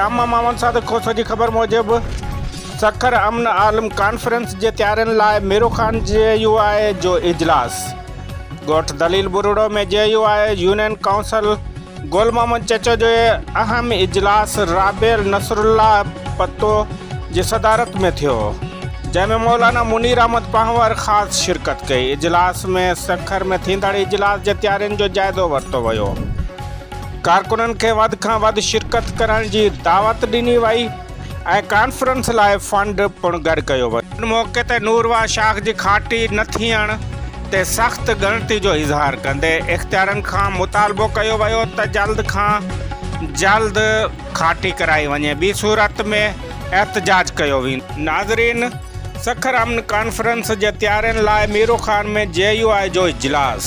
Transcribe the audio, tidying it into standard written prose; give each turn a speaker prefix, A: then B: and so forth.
A: शामा मामन साद खोसो जी ख़बर मूजिब सखर अमन आलम कॉन्फ्रेंस जे तैयारियुनि लाइ Miro Khan JUI जो इजलास। ॻोठ दलील बुरुड़ो में JUI यूनियन काउंसिल गोल मोहम्मद चचो जो अहम इजलास राबेल नसरुल्ला पत्तो जी सदारत में थियो, जंहिंमें मौलाना मुनीर अहमद पाहवर ख़ासि शिरकत कई। इजलास में सखर में थींदड़ इजलास जे तैयारियुनि जो जाइज़ो वरितो वियो। कारकुननि खे वधि खां वधि शिरकत करण जी दावत ॾिनी वई ऐं कॉन्फ्रेंस लाइ फंड पिणु गॾु कयो वियो। इन मौक़े ते नूरवा शाख जी खाटी न थियण ते सख़्त ॻणती जो इज़हार कंदे इख़्तियारनि खां मुतालबो कयो वियो त जल्द खां जल्द खाटी कराई वञे, ॿी सूरत में एहतजाज कयो वेंदो। नाज़रीन, सखर अमन कॉन्फ्रेंस जे तैयारियुनि लाइ मीरो ख़ान में JUI जो इजलास।